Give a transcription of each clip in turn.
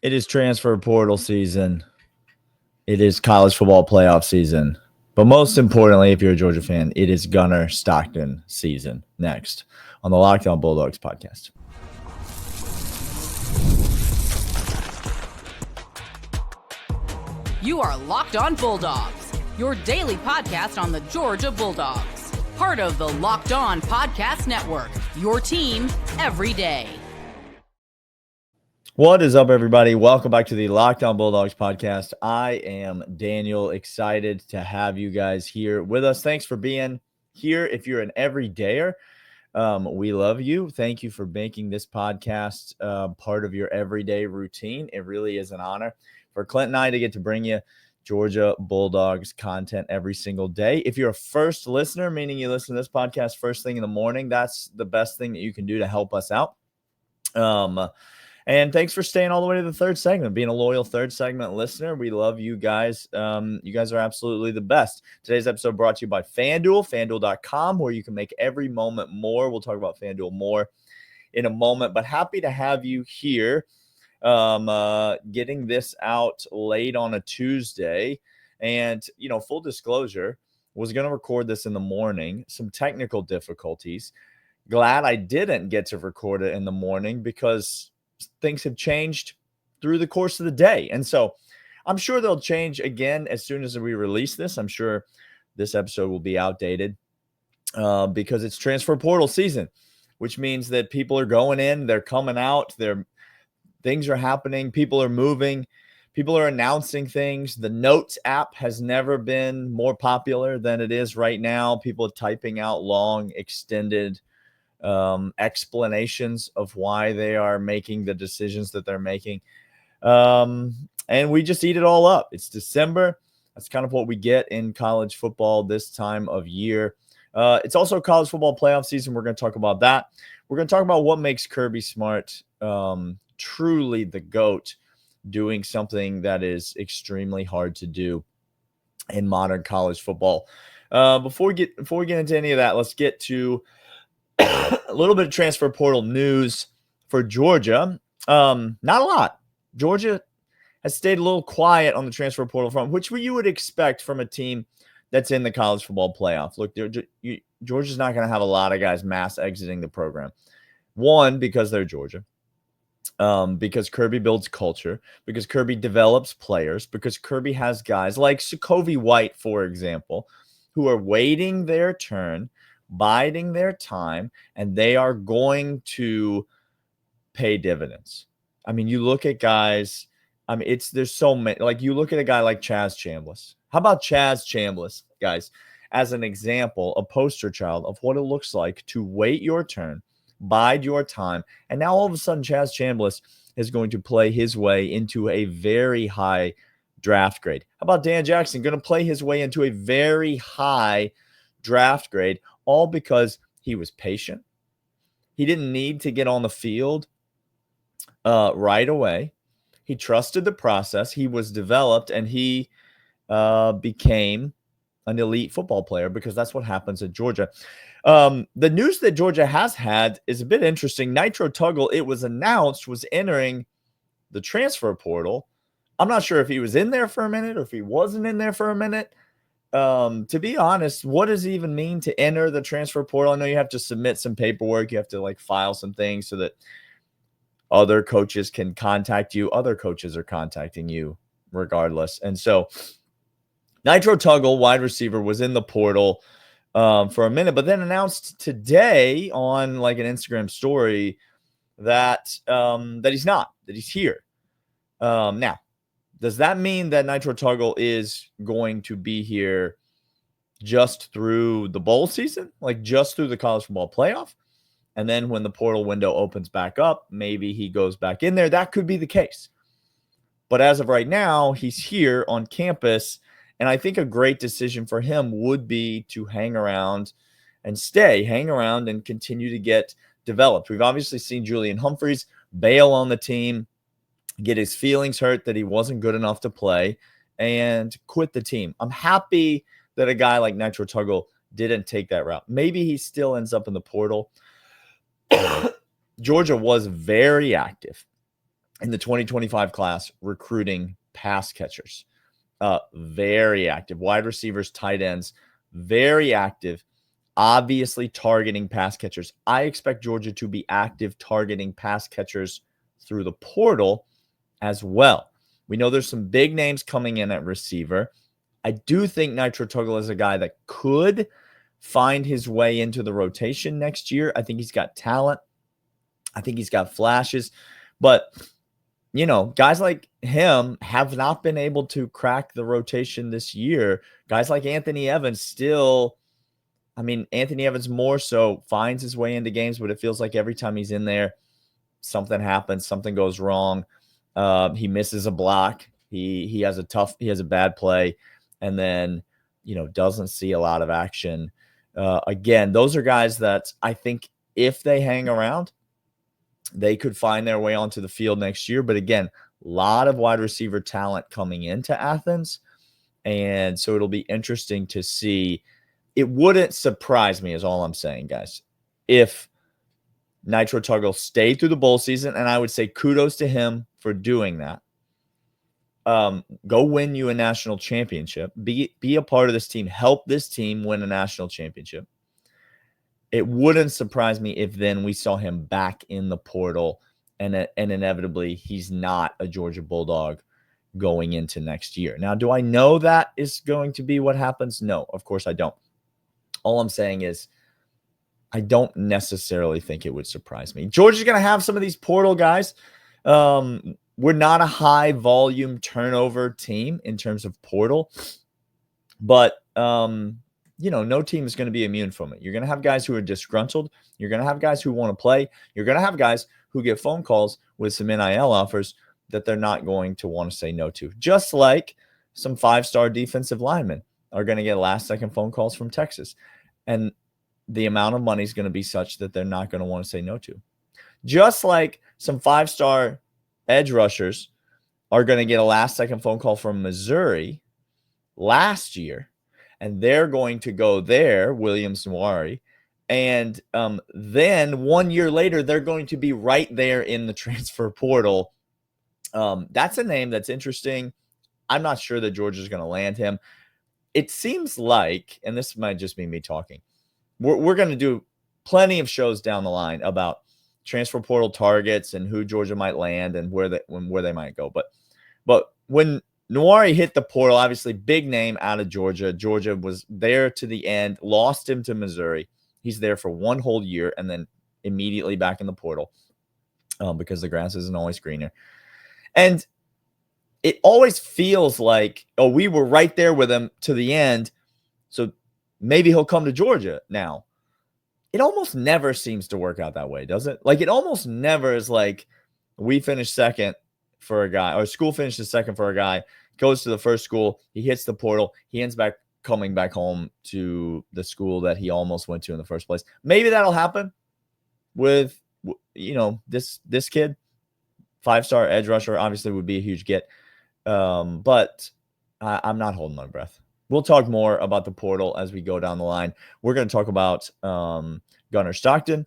It is transfer portal season. It is college football playoff season. But most importantly, if you're a Georgia fan, it is Gunner Stockton season next on the Locked On Bulldogs podcast. You are Locked On Bulldogs, your daily podcast on the Georgia Bulldogs. Part of the Locked On Podcast Network, your team every day. What is up, everybody? Welcome back to the Locked On Bulldogs podcast. I am Daniel, excited to have you guys here with us. Thanks for being here. If you're an everydayer, we love you. Thank you for making this podcast part of your everyday routine. It really is an honor for Clint and I to get to bring you Georgia Bulldogs content every single day. If you're a first listener, meaning you listen to this podcast first thing in the morning, that's the best thing that you can do to help us out. And thanks for staying all the way to the third segment, being a loyal third segment listener. We love you guys. You guys are absolutely the best. Today's episode brought to you by FanDuel, FanDuel.com, where you can make every moment more. We'll talk about FanDuel more in a moment, but happy to have you here. Getting this out late on a Tuesday. And, full disclosure, was going to record this in the morning. Some technical difficulties. Glad I didn't get to record it in the morning because things have changed through the course of the day. And so I'm sure they'll change again as soon as we release this. I'm sure this episode will be outdated because it's transfer portal season, which means that people are going in, they're coming out, things are happening, people are moving, people are announcing things. The Notes app has never been more popular than it is right now. People are typing out long, extended explanations of why they are making the decisions that they're making. And we just eat it all up. It's December. That's kind of what we get in college football this time of year. It's also college football playoff season. We're going to talk about that. We're going to talk about what makes Kirby Smart truly the GOAT, doing something that is extremely hard to do in modern college football. Before we get into any of that, let's get to a little bit of transfer portal news for Georgia. Not a lot. Georgia has stayed a little quiet on the transfer portal front, which you would expect from a team that's in the college football playoff. Look, Georgia's not going to have a lot of guys mass exiting the program. One, because they're Georgia. Because Kirby builds culture, because Kirby develops players, because Kirby has guys like Sokovie White, for example, who are waiting their turn, biding their time, and they are going to pay dividends. I mean, you look at guys, there's so many, like you look at a guy like Chaz Chambliss. How about Chaz Chambliss, guys, as an example, a poster child of what it looks like to wait your turn, bide your time, and now all of a sudden Chaz Chambliss is going to play his way into a very high draft grade. How about Dan Jackson going to play his way into a very high draft grade, all because he was patient. He didn't need to get on the field right away. He trusted the process. He was developed, and he became an elite football player because that's what happens at Georgia. The news that Georgia has had is a bit interesting. Nitro Tuggle, it was announced, was entering the transfer portal. I'm not sure if he was in there for a minute or if he wasn't in there for a minute. To be honest, what does it even mean to enter the transfer portal? I know you have to submit some paperwork. You have to file some things so that other coaches can contact you. Other coaches are contacting you regardless. And so Nitro Tuggle, wide receiver, was in the portal for a minute, but then announced today on an Instagram story that he's not, that he's here. Now, does that mean that Nitro Tuggle is going to be here just through the bowl season, just through the college football playoff? And then when the portal window opens back up, maybe he goes back in there. That could be the case. But as of right now, he's here on campus. And I think a great decision for him would be to hang around and continue to get developed. We've obviously seen Julian Humphreys bail on the team, get his feelings hurt that he wasn't good enough to play, and quit the team. I'm happy that a guy like Nitro Tuggle didn't take that route. Maybe he still ends up in the portal. Georgia was very active in the 2025 class recruiting pass catchers. Very active. Wide receivers, tight ends, very active. Obviously targeting pass catchers. I expect Georgia to be active targeting pass catchers through the portal as well. We know there's some big names coming in at receiver. I do think Nitro Tuggle is a guy that could find his way into the rotation next year. I think he's got talent. I think he's got flashes. But, you know, guys like him have not been able to crack the rotation this year. Guys like Anthony Evans still, I mean, Anthony Evans more so finds his way into games, but it feels like every time he's in there, something happens, something goes wrong. He misses a block. He has a bad play, and then, you know, doesn't see a lot of action. Again, those are guys that I think if they hang around, they could find their way onto the field next year. But again, a lot of wide receiver talent coming into Athens. And so it'll be interesting to see. It wouldn't surprise me, is all I'm saying, guys, if Nitro Tuggle stayed through the bowl season. And I would say kudos to him for doing that. Go win you a national championship. Be a part of this team. Help this team win a national championship. It wouldn't surprise me if then we saw him back in the portal and inevitably he's not a Georgia Bulldog going into next year. Now, do I know that is going to be what happens? No, of course I don't. All I'm saying is I don't necessarily think it would surprise me. Georgia's going to have some of these portal guys. We're not a high volume turnover team in terms of portal, but you know, no team is going to be immune from it. You're going to have guys who are disgruntled. You're going to have guys who want to play. You're going to have guys who get phone calls with some NIL offers that they're not going to want to say no to. Just like some 5-star defensive linemen are going to get last-second phone calls from Texas. And the amount of money is going to be such that they're not going to want to say no to. Just like some 5-star edge rushers are going to get a last-second phone call from Missouri last year, and they're going to go there, Williams Nwari, and then 1 year later, they're going to be right there in the transfer portal. That's a name that's interesting. I'm not sure that Georgia's going to land him. It seems like, and this might just be me talking, we're going to do plenty of shows down the line about transfer portal targets and who Georgia might land and where they might go. But when Nwari hit the portal, obviously big name out of Georgia. Georgia was there to the end, lost him to Missouri. He's there for one whole year and then immediately back in the portal because the grass isn't always greener. And it always feels like, oh, we were right there with him to the end, so maybe he'll come to Georgia now. It almost never seems to work out that way, does it? Like, it almost never is like we finished second for a guy, or school finishes second for a guy, goes to the first school, he hits the portal, he ends back coming back home to the school that he almost went to in the first place. Maybe that'll happen with, you know, this kid. 5-star edge rusher obviously would be a huge get. But I'm not holding my breath. We'll talk more about the portal as we go down the line. We're going to talk about Gunner Stockton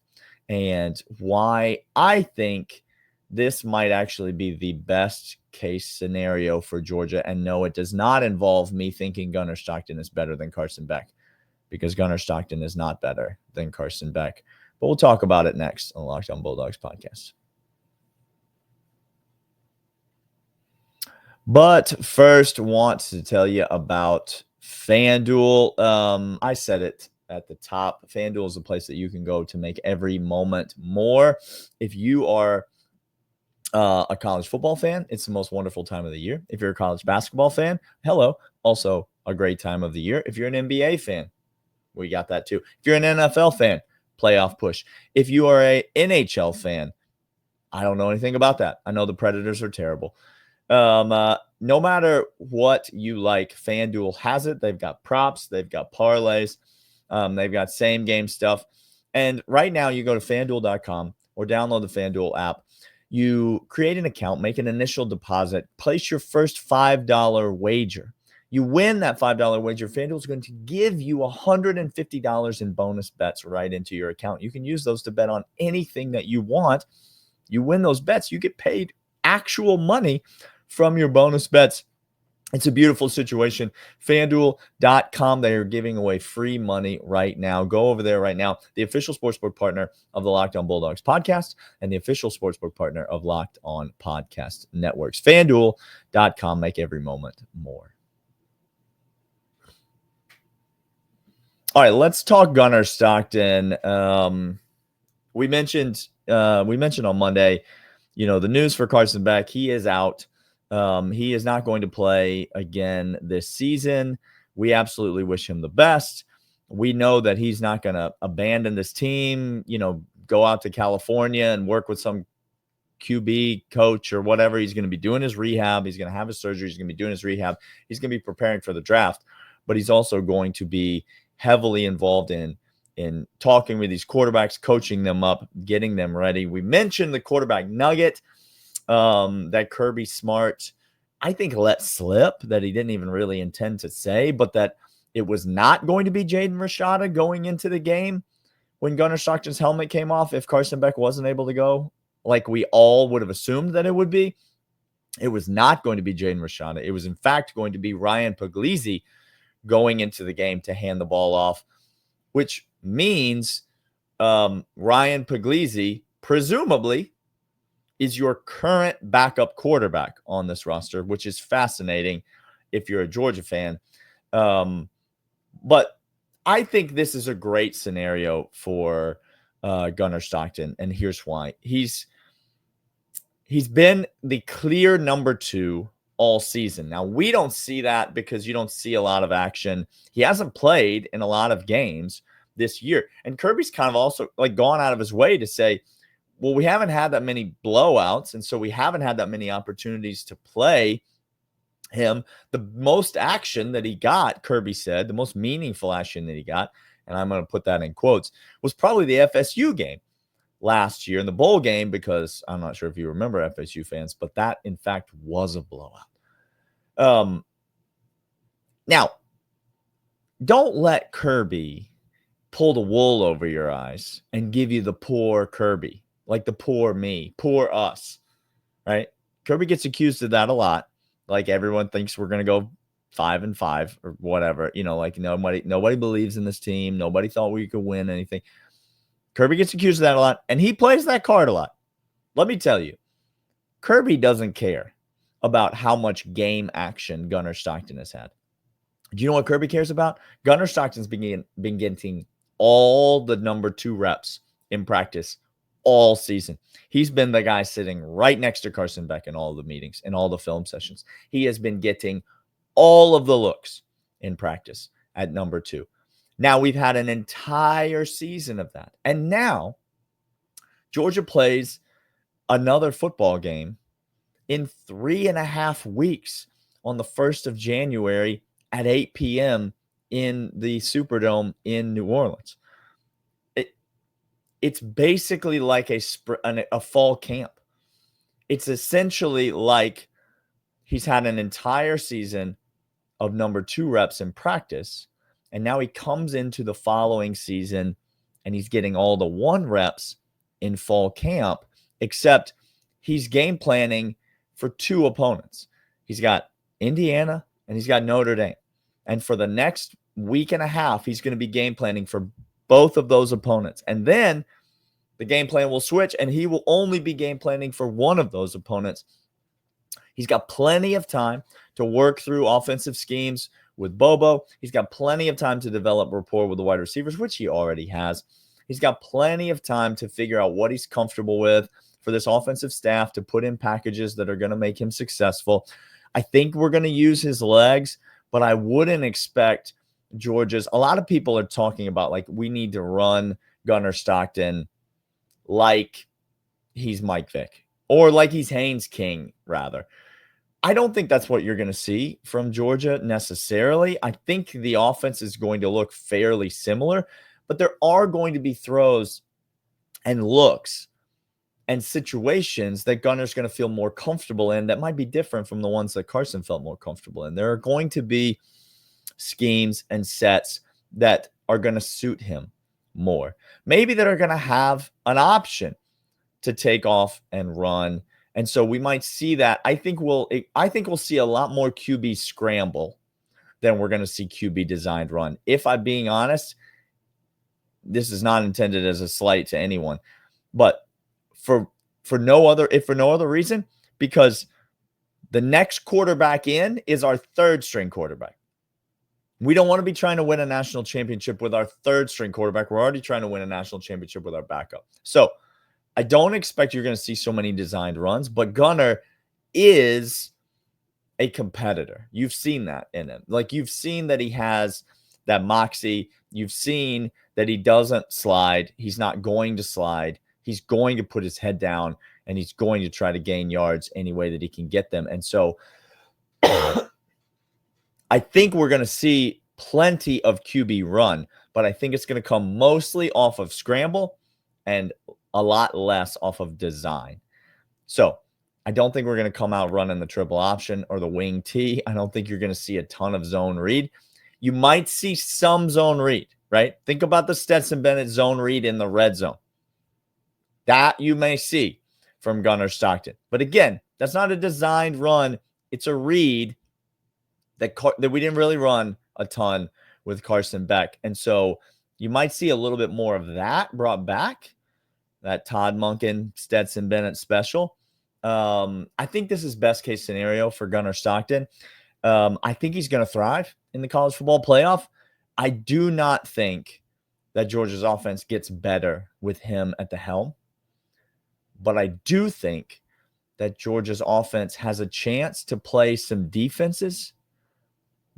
and why I think this might actually be the best case scenario for Georgia. And no, it does not involve me thinking Gunner Stockton is better than Carson Beck, because Gunner Stockton is not better than Carson Beck. But we'll talk about it next on the Locked On Bulldogs podcast. But first, want to tell you about FanDuel. I said it at the top. FanDuel is a place that you can go to make every moment more. If you are a college football fan, it's the most wonderful time of the year. If you're a college basketball fan, hello, also a great time of the year. If you're an NBA fan, we got that too. If you're an NFL fan, playoff push. If you are a NHL fan, I don't know anything about that. I know the Predators are terrible. No matter what you like, FanDuel has it. They've got props, they've got parlays, they've got same game stuff. And right now you go to FanDuel.com or download the FanDuel app. You create an account, make an initial deposit, place your first $5 wager. You win that $5 wager, FanDuel is going to give you $150 in bonus bets right into your account. You can use those to bet on anything that you want. You win those bets, you get paid actual money from your bonus bets. It's a beautiful situation. FanDuel.com. They are giving away free money right now. Go over there right now. The official sportsbook partner of the Locked On Bulldogs podcast and the official sportsbook partner of Locked On Podcast Networks. FanDuel.com. Make every moment more. All right, let's talk Gunner Stockton. We mentioned on Monday, the news for Carson Beck. He is out. He is not going to play again this season. We absolutely wish him the best. We know that he's not going to abandon this team, go out to California and work with some QB coach or whatever. He's going to be doing his rehab. He's going to have his surgery. He's going to be doing his rehab. He's going to be preparing for the draft, but he's also going to be heavily involved in talking with these quarterbacks, coaching them up, getting them ready. We mentioned the quarterback nugget that Kirby Smart, I think, let slip, that he didn't even really intend to say, but that it was not going to be Jaden Rashada going into the game when Gunner Stockton's helmet came off if Carson Beck wasn't able to go, like we all would have assumed that it would be. It was not going to be Jaden Rashada. It was, in fact, going to be Ryan Puglisi going into the game to hand the ball off, which means Ryan Puglisi presumably is your current backup quarterback on this roster, which is fascinating if you're a Georgia fan. But I think this is a great scenario for Gunner Stockton, and here's why. He's been the clear number 2 all season. Now, we don't see that because you don't see a lot of action. He hasn't played in a lot of games this year. And Kirby's kind of also gone out of his way to say, well, we haven't had that many blowouts, and so we haven't had that many opportunities to play him. The most action that he got, Kirby said, the most meaningful action that he got, and I'm going to put that in quotes, was probably the FSU game last year in the bowl game, because I'm not sure if you remember, FSU fans, but that in fact was a blowout. Now, don't let Kirby pull the wool over your eyes and give you the poor Kirby, like the poor me, poor us, right? Kirby gets accused of that a lot. Like, everyone thinks we're going to go 5-5 or whatever, nobody believes in this team. Nobody thought we could win anything. Kirby gets accused of that a lot, and he plays that card a lot. Let me tell you, Kirby doesn't care about how much game action Gunner Stockton has had. Do you know what Kirby cares about? Gunner Stockton's been getting all the number 2 reps in practice all season. He's been the guy sitting right next to Carson Beck in all the meetings and all the film sessions. He has been getting all of the looks in practice at number 2. Now, we've had an entire season of that. And now Georgia plays another football game in 3.5 weeks on the 1st of January at 8 p.m. in the Superdome in New Orleans. It's basically like a fall camp. It's essentially like he's had an entire season of number 2 reps in practice, and now he comes into the following season and he's getting all the 1 reps in fall camp, except he's game planning for 2 opponents. He's got Indiana and he's got Notre Dame. And for the next week and a half, he's going to be game planning for both of those opponents. And then the game plan will switch and he will only be game planning for one of those opponents. He's got plenty of time to work through offensive schemes with Bobo. He's got plenty of time to develop rapport with the wide receivers, which he already has. He's got plenty of time to figure out what he's comfortable with for this offensive staff to put in packages that are going to make him successful. I think we're going to use his legs, but I wouldn't expect Georgia's. A lot of people are talking about, we need to run Gunner Stockton like he's Mike Vick or like he's Haynes King, rather. I don't think that's what you're going to see from Georgia necessarily. I think the offense is going to look fairly similar, but there are going to be throws and looks and situations that Gunner's going to feel more comfortable in that might be different from the ones that Carson felt more comfortable in. There are going to be schemes and sets that are going to suit him more. Maybe that are going to have an option to take off and run And so we might see that. I think we'll see a lot more QB scramble than we're going to see QB designed run. If I'm being honest, this is not intended as a slight to anyone, but for no other reason, because the next quarterback in is our third string quarterback. We don't want to be trying to win a national championship with our third string quarterback. We're already trying to win a national championship with our backup. So I don't expect you're going to see so many designed runs, but Gunner is a competitor. You've seen that in him. Like, you've seen that he has that moxie. You've seen that he doesn't slide. He's not going to slide. He's going to put his head down, and he's going to try to gain yards any way that he can get them. And so I think we're going to see plenty of QB run, but I think it's going to come mostly off of scramble and a lot less off of design. So I don't think we're going to come out running the triple option or the wing T. I don't think you're going to see a ton of zone read. You might see some zone read, right? Think about the Stetson Bennett zone read in the red zone. That you may see from Gunner Stockton. But again, that's not a designed run. It's a read that we didn't really run a ton with Carson Beck. And so you might see a little bit more of that brought back, that Todd Monken, Stetson Bennett special. I think this is best case scenario for Gunner Stockton. I think he's going to thrive in the college football playoff. I do not think that Georgia's offense gets better with him at the helm. But I do think that Georgia's offense has a chance to play some defenses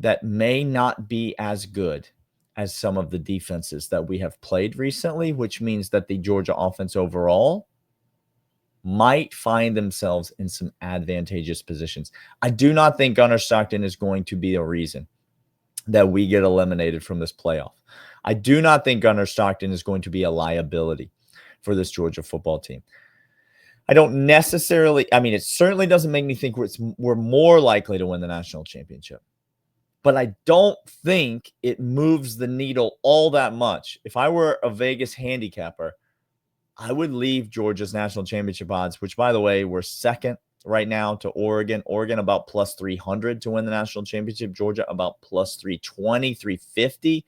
that may not be as good as some of the defenses that we have played recently, which means that the Georgia offense overall might find themselves in some advantageous positions. I do not think Gunner Stockton is going to be a reason that we get eliminated from this playoff. I do not think Gunner Stockton is going to be a liability for this Georgia football team. I don't necessarily, it certainly doesn't make me think we're more likely to win the national championship. But I don't think it moves the needle all that much. If I were a Vegas handicapper, I would leave Georgia's national championship odds, which, by the way, we're second right now to Oregon. Oregon about plus 300 to win the national championship. Georgia about plus 320, 350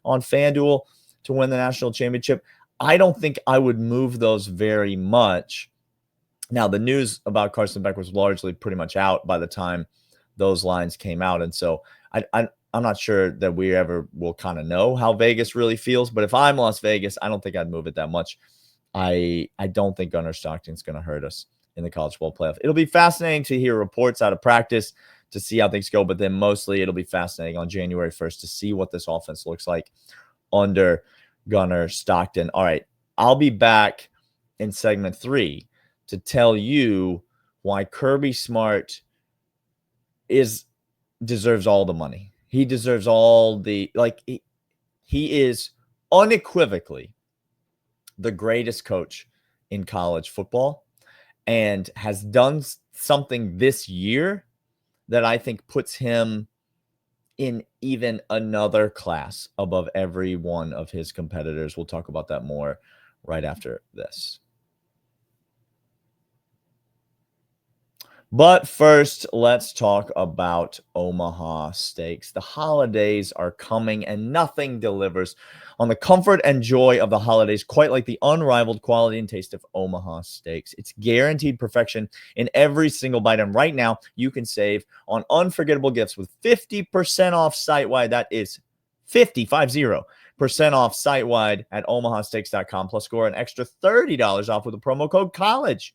on FanDuel to win the national championship. I don't think I would move those very much. Now, the news about Carson Beck was largely pretty much out by the time those lines came out. And so I'm not sure that we ever will kind of know how Vegas really feels. But if I'm Las Vegas, I don't think I'd move it that much. I don't think Gunner Stockton's going to hurt us in the college football playoff. It'll be fascinating to hear reports out of practice to see how things go. But then mostly it'll be fascinating on January 1st to see what this offense looks like under Gunner Stockton. All right, I'll be back in segment 3 to tell you why Kirby Smart deserves all the money. He deserves all the, he is unequivocally the greatest coach in college football and has done something this year that I think puts him in even another class above every one of his competitors. We'll talk about that more right after this. But first, let's talk about Omaha Steaks. The holidays are coming and nothing delivers on the comfort and joy of the holidays quite like the unrivaled quality and taste of Omaha Steaks. It's guaranteed perfection in every single bite. And right now, you can save on unforgettable gifts with 50% off site-wide. That is 50% off site-wide at omahasteaks.com. Plus, score an extra $30 off with the promo code COLLEGE.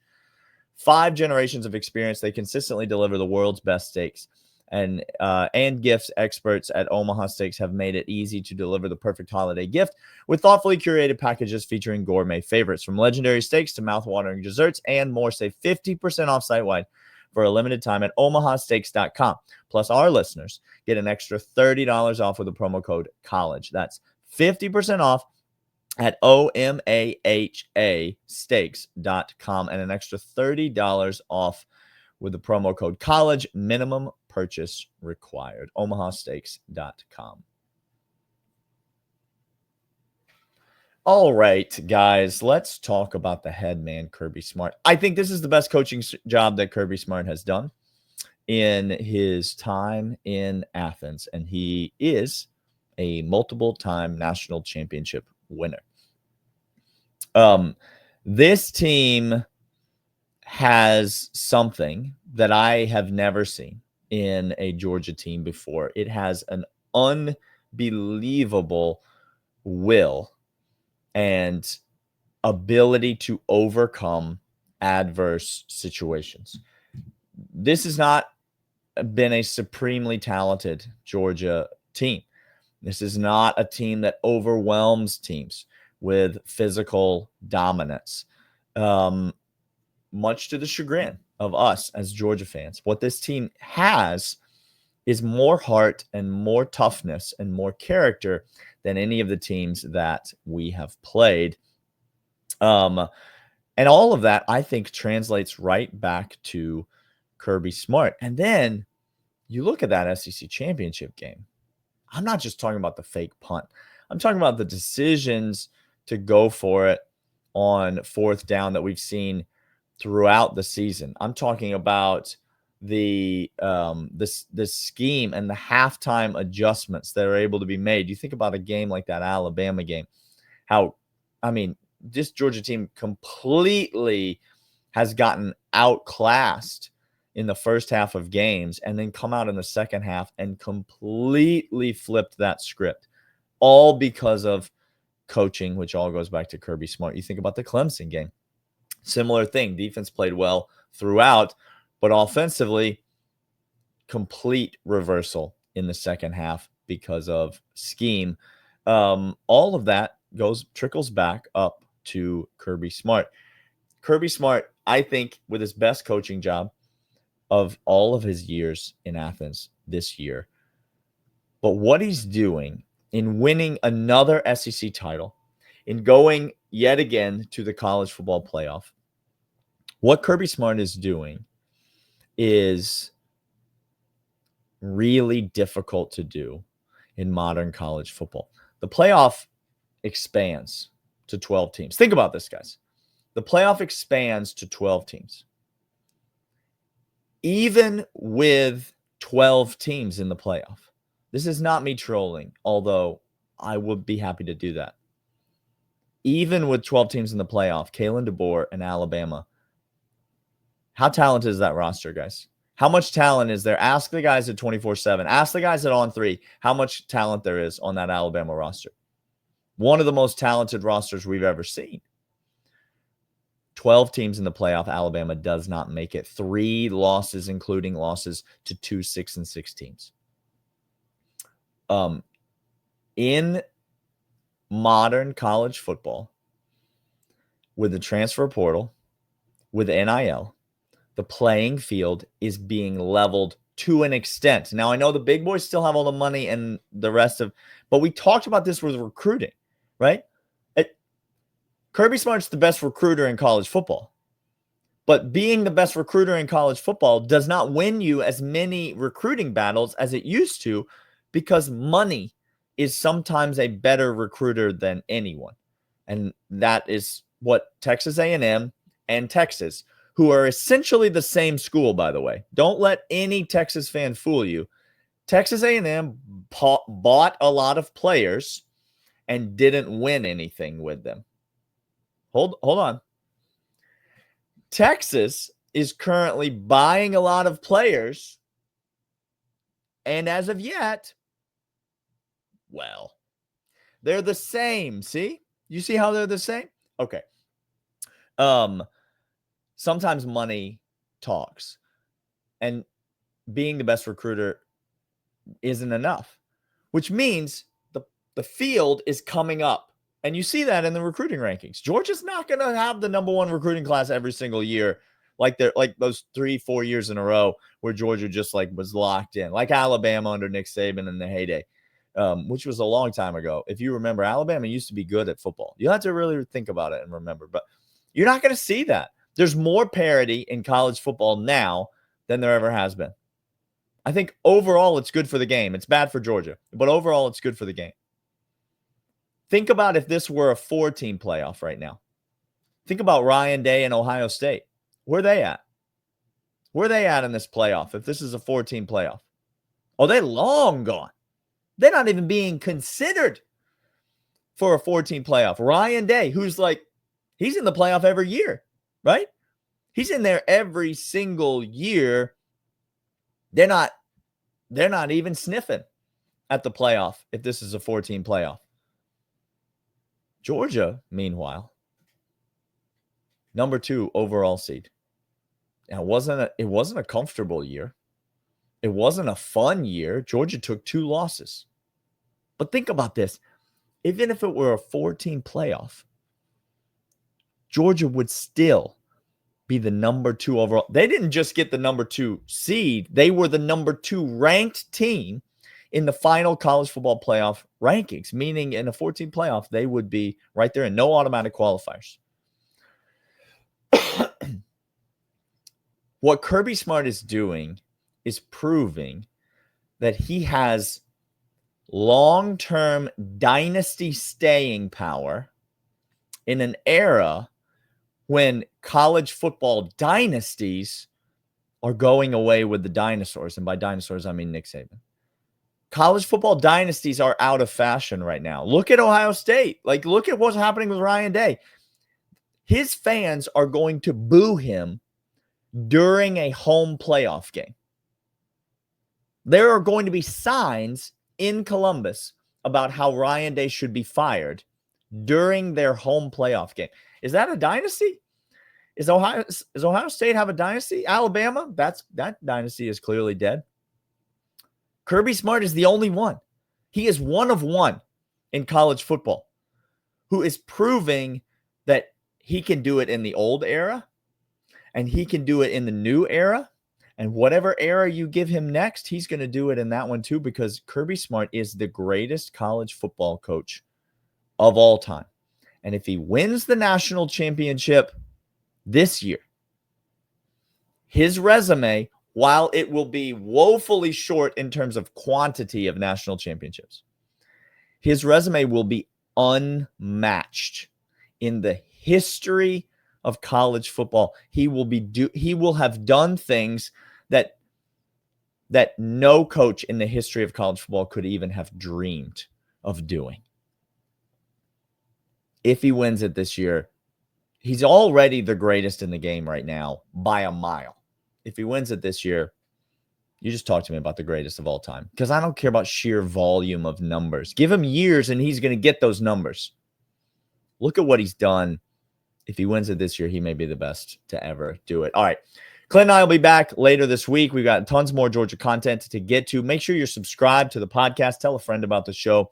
5 generations of experience. They consistently deliver the world's best steaks. And gifts experts at Omaha Steaks have made it easy to deliver the perfect holiday gift with thoughtfully curated packages featuring gourmet favorites from legendary steaks to mouth-watering desserts and more. Save 50% off site-wide for a limited time at omahasteaks.com. Plus, our listeners get an extra $30 off with the promo code COLLEGE. That's 50% off at omahasteaks.com and an extra $30 off with the promo code COLLEGE. Minimum purchase required. omahasteaks.com. All right, guys, let's talk about the head man, Kirby Smart. I think this is the best coaching job that Kirby Smart has done in his time in Athens, and he is a multiple-time national championship winner. This team has something that I have never seen in a Georgia team before. It has an unbelievable will and ability to overcome adverse situations. This has not been a supremely talented Georgia team. This is not a team that overwhelms teams with physical dominance. Much to the chagrin of us as Georgia fans. What this team has is more heart and more toughness and more character than any of the teams that we have played. And all of that, I think, translates right back to Kirby Smart. And then you look at that SEC championship game. I'm not just talking about the fake punt. I'm talking about the decisions to go for it on fourth down that we've seen throughout the season. I'm talking about the scheme and the halftime adjustments that are able to be made. You think about a game like that Alabama game, this Georgia team completely has gotten outclassed in the first half of games and then come out in the second half and completely flipped that script, all because of coaching, which all goes back to Kirby Smart. You think about the Clemson game. Similar thing. Defense played well throughout, but offensively, complete reversal in the second half because of scheme. All of that trickles back up to Kirby Smart. Kirby Smart, I think, with his best coaching job of all of his years in Athens this year. But what he's doing in winning another SEC title, in going yet again to the college football playoff, what Kirby Smart is doing is really difficult to do in modern college football. The playoff expands to 12 teams. Think about this, guys. The playoff expands to 12 teams. Even with 12 teams in the playoff, this is not me trolling, although I would be happy to do that. Even with 12 teams in the playoff, Kalen DeBoer and Alabama, how talented is that roster, guys? How much talent is there? Ask the guys at 24/7. Ask the guys at On 3 how much talent there is on that Alabama roster. One of the most talented rosters we've ever seen. 12 teams in the playoff. Alabama does not make it. 3 losses, including losses to 2 6-6 teams. In modern college football, with the transfer portal, with NIL, the playing field is being leveled to an extent. Now, I know the big boys still have all the money and the rest of, but we talked about this with recruiting, right? Kirby Smart's the best recruiter in college football. But being the best recruiter in college football does not win you as many recruiting battles as it used to, because money is sometimes a better recruiter than anyone. And that is what Texas A&M and Texas, who are essentially the same school, by the way. Don't let any Texas fan fool you. Texas A&M bought a lot of players and didn't win anything with them. Hold on. Texas is currently buying a lot of players, and as of yet, well, they're the same. See? You see how they're the same? Okay. Sometimes money talks, and being the best recruiter isn't enough, which means the field is coming up. And you see that in the recruiting rankings. Georgia's not going to have the number 1 recruiting class every single year, like those 3-4 years in a row where Georgia just was locked in, like Alabama under Nick Saban in the heyday, which was a long time ago. If you remember, Alabama used to be good at football. You have to really think about it and remember, but you're not going to see that. There's more parity in college football now than there ever has been. I think overall it's good for the game. It's bad for Georgia, but overall it's good for the game. Think about if this were a 4-team playoff right now. Think about Ryan Day and Ohio State. Where are they at? Where are they at in this playoff if this is a 4-team playoff? Oh, they're long gone. They're not even being considered for a 4-team playoff. Ryan Day, who's like, he's in the playoff every year, right? He's in there every single year. They're not even sniffing at the playoff if this is a 4-team playoff. Georgia, meanwhile, number 2 overall seed. And it wasn't a comfortable year. It wasn't a fun year. Georgia took 2 losses. But think about this. Even if it were a 4-team playoff, Georgia would still be the number 2 overall. They didn't just get the number 2 seed. They were the number 2 ranked team in the final college football playoff rankings, meaning in a 4-team playoff, they would be right there and no automatic qualifiers. What Kirby Smart is doing is proving that he has long-term dynasty staying power in an era when college football dynasties are going away with the dinosaurs. And by dinosaurs, I mean Nick Saban. College football dynasties are out of fashion right now. Look at Ohio State. Like, look at what's happening with Ryan Day. His fans are going to boo him during a home playoff game. There are going to be signs in Columbus about how Ryan Day should be fired during their home playoff game. Is that a dynasty? Does Ohio State have a dynasty? Alabama, that dynasty is clearly dead. Kirby Smart is the only one. He is one of one in college football who is proving that he can do it in the old era and he can do it in the new era. And whatever era you give him next, he's going to do it in that one too, because Kirby Smart is the greatest college football coach of all time. And if he wins the national championship this year, his resume, while it will be woefully short in terms of quantity of national championships, his resume will be unmatched in the history of college football. He will have done things that no coach in the history of college football could even have dreamed of doing. If he wins it this year, he's already the greatest in the game right now by a mile. If he wins it this year, you just talk to me about the greatest of all time, because I don't care about sheer volume of numbers. Give him years and he's going to get those numbers. Look at what he's done. If he wins it this year, he may be the best to ever do it. All right. Clint and I will be back later this week. We've got tons more Georgia content to get to. Make sure you're subscribed to the podcast. Tell a friend about the show.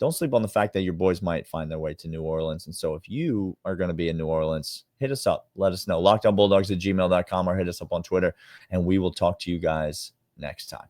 Don't sleep on the fact that your boys might find their way to New Orleans. And so if you are going to be in New Orleans, hit us up. Let us know. LockedOnBulldogs@gmail.com or hit us up on Twitter. And we will talk to you guys next time.